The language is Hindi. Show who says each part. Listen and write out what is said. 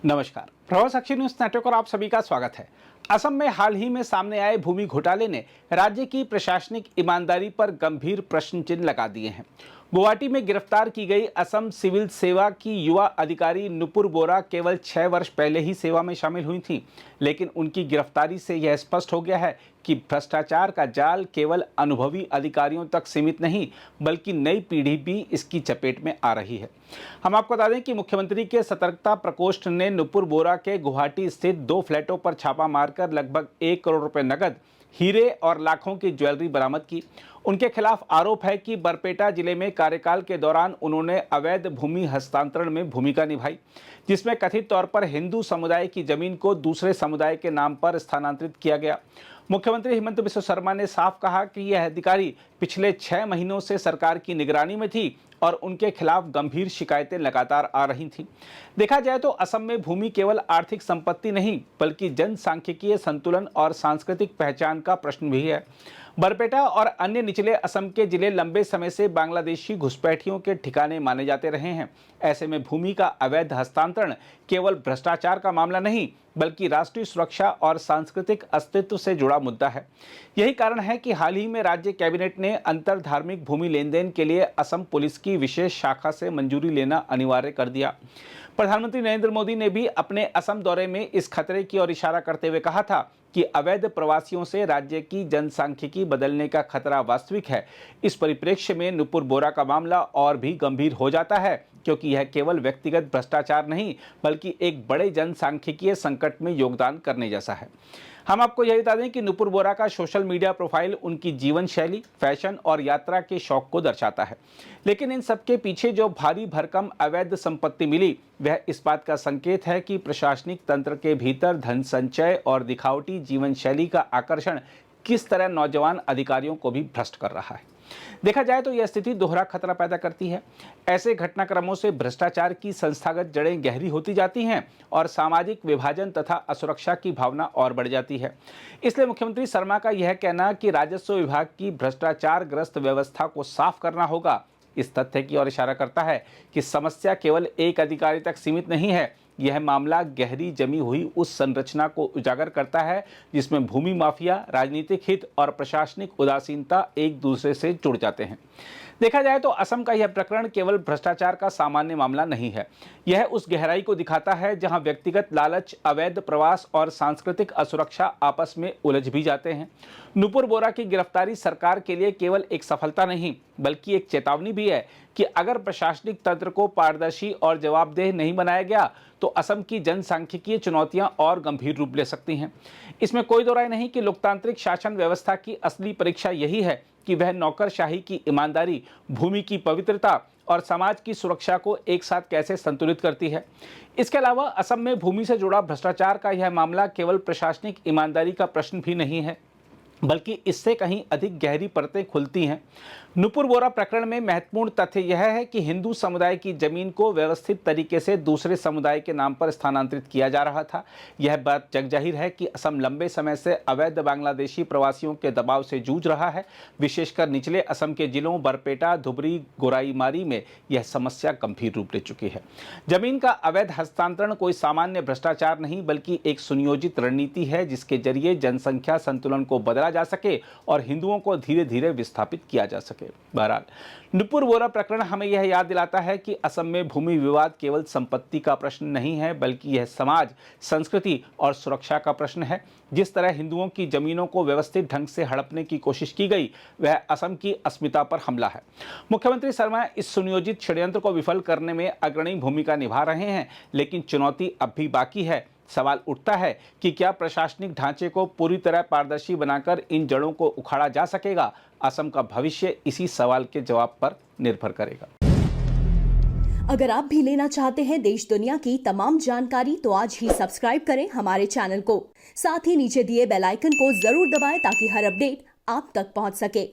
Speaker 1: नमस्कार, प्रभाव साक्षी न्यूज नेटवर्क और आप सभी का स्वागत है। असम में हाल ही में सामने आए भूमि घोटाले ने राज्य की प्रशासनिक ईमानदारी पर गंभीर प्रश्न चिन्ह लगा दिए हैं। गुवाहाटी में गिरफ्तार की गई असम सिविल सेवा की युवा अधिकारी नुपुर बोरा केवल 6 वर्ष पहले ही सेवा में शामिल हुई थी, लेकिन उनकी गिरफ्तारी से यह स्पष्ट हो गया है कि भ्रष्टाचार का जाल केवल अनुभवी अधिकारियों तक सीमित नहीं, बल्कि नई पीढ़ी भी इसकी चपेट में आ रही है। हम आपको बता दें कि मुख्यमंत्री के सतर्कता प्रकोष्ठ ने नुपुर बोरा के गुवाहाटी स्थित 2 फ्लैटों पर छापा मारकर लगभग 1 करोड़ रुपए नकद, हीरे और लाखों की ज्वेलरी बरामद की। उनके खिलाफ आरोप है कि बरपेटा जिले में कार्यकाल के दौरान उन्होंने अवैध भूमि हस्तांतरण में भूमिका निभाई, जिसमें कथित तौर पर हिंदू समुदाय की जमीन को दूसरे समुदाय के नाम पर स्थानांतरित किया गया। मुख्यमंत्री हेमंत बिस्वा शर्मा ने साफ कहा कि यह अधिकारी पिछले 6 महीनों से सरकार की निगरानी में थी और उनके खिलाफ गंभीर शिकायतें लगातार आ रही थीं। देखा जाए तो असम में भूमि केवल आर्थिक संपत्ति नहीं, बल्कि जनसांख्यिकीय संतुलन और सांस्कृतिक पहचान का प्रश्न भी है। बरपेटा और अन्य निचले असम के जिले लंबे समय से बांग्लादेशी घुसपैठियों के ठिकाने माने जाते रहे हैं। ऐसे में भूमि का अवैध हस्तांतरण केवल भ्रष्टाचार का मामला नहीं, बल्कि राष्ट्रीय सुरक्षा और सांस्कृतिक अस्तित्व से जुड़ा मुद्दा है। यही कारण है कि हाल ही में राज्य कैबिनेट ने अंतर धार्मिक भूमि लेन देन के लिए असम पुलिस की विशेष शाखा से मंजूरी लेना अनिवार्य कर दिया। प्रधानमंत्री नरेंद्र मोदी ने भी अपने असम दौरे में इस खतरे की ओर इशारा करते हुए कहा था कि अवैध प्रवासियों से राज्य की जनसांख्यिकी बदलने का खतरा वास्तविक है। इस परिप्रेक्ष्य में नुपुर बोरा का मामला और भी गंभीर हो जाता है, क्योंकि यह केवल व्यक्तिगत भ्रष्टाचार नहीं, बल्कि एक बड़े जनसांख्यिकीय संकट में योगदान करने जैसा है। हम आपको यह बता दें कि नुपुर बोरा का सोशल मीडिया प्रोफाइल उनकी जीवन शैली, फैशन और यात्रा के शौक को दर्शाता है, लेकिन इन सबके पीछे जो भारी भरकम अवैध संपत्ति मिली, वह इस बात का संकेत है कि प्रशासनिक तंत्र के भीतर धन संचय और दिखावटी जीवन शैली का आकर्षण किस तरह नौजवान अधिकारियों को भी भ्रष्ट कर रहा है। देखा जाए तो यह स्थिति दोहरा खतरा पैदा करती है। ऐसे घटनाक्रमों से भ्रष्टाचार की संस्थागत जड़ें गहरी होती जाती हैं और सामाजिक विभाजन तथा असुरक्षा की भावना और बढ़ जाती है। इसलिए मुख्यमंत्री शर्मा का यह कहना कि राजस्व विभाग की भ्रष्टाचार ग्रस्त व्यवस्था को साफ करना होगा, इस तथ्य की ओर इशारा करता है कि समस्या केवल एक अधिकारी तक सीमित नहीं है। यह मामला गहरी जमी हुई उस संरचना को उजागर करता है जिसमें भूमि माफिया, राजनीतिक हित और प्रशासनिक उदासीनता एक दूसरे से जुड़ जाते हैं। देखा जाए तो असम का यह प्रकरण केवल भ्रष्टाचार का सामान्य मामला नहीं है। यह उस गहराई को दिखाता है जहां व्यक्तिगत लालच, अवैध प्रवास और सांस्कृतिक असुरक्षा आपस में उलझ भी जाते हैं। नुपुर बोरा की गिरफ्तारी सरकार के लिए केवल एक सफलता नहीं, बल्कि एक चेतावनी भी है कि अगर प्रशासनिक तंत्र को पारदर्शी और जवाबदेह नहीं बनाया गया तो असम की जनसांख्यिकीय चुनौतियां और गंभीर रूप ले सकती हैं। इसमें कोई दो राय नहीं कि लोकतांत्रिक शासन व्यवस्था की असली परीक्षा यही है कि वह नौकरशाही की ईमानदारी, भूमि की पवित्रता और समाज की सुरक्षा को एक साथ कैसे संतुलित करती है। इसके अलावा असम में भूमि से जुड़ा भ्रष्टाचार का यह मामला केवल प्रशासनिक ईमानदारी का प्रश्न भी नहीं है, बल्कि इससे कहीं अधिक गहरी परतें खुलती हैं। नुपुर बोरा प्रकरण में महत्वपूर्ण तथ्य यह है कि हिंदू समुदाय की जमीन को व्यवस्थित तरीके से दूसरे समुदाय के नाम पर स्थानांतरित किया जा रहा था। यह बात जगजाहिर है कि असम लंबे समय से अवैध बांग्लादेशी प्रवासियों के दबाव से जूझ रहा है। विशेषकर निचले असम के जिलों बरपेटा, धुबरी, गोराईमारी में यह समस्या गंभीर रूप ले चुकी है। जमीन का अवैध हस्तांतरण कोई सामान्य भ्रष्टाचार नहीं, बल्कि एक सुनियोजित रणनीति है जिसके जरिए जनसंख्या संतुलन को बदला जा सके और हिंदुओं को धीरे धीरे विस्थापित किया जा सके। बहरहाल, नुपुर बोरा प्रकरण हमें यह याद दिलाता है कि असम में भूमि विवाद केवल संपत्ति का प्रश्न नहीं है, बल्कि यह समाज, संस्कृति और सुरक्षा का प्रश्न है। जिस तरह हिंदुओं की जमीनों को व्यवस्थित ढंग से हड़पने की कोशिश की गई, वह असम की अस्मिता पर हमला है। मुख्यमंत्री शर्मा इस सुनियोजित षड्यंत्र को विफल करने में अग्रणी भूमिका निभा रहे हैं, लेकिन चुनौती अब भी बाकी है। सवाल उठता है कि क्या प्रशासनिक ढांचे को पूरी तरह पारदर्शी बनाकर इन जड़ों को उखाड़ा जा सकेगा। असम का भविष्य इसी सवाल के जवाब पर निर्भर करेगा।
Speaker 2: अगर आप भी लेना चाहते हैं देश दुनिया की तमाम जानकारी, तो आज ही सब्सक्राइब करें हमारे चैनल को। साथ ही नीचे दिए बेल आइकन को जरूर दबाएं ताकि हर अपडेट आप तक पहुंच सके।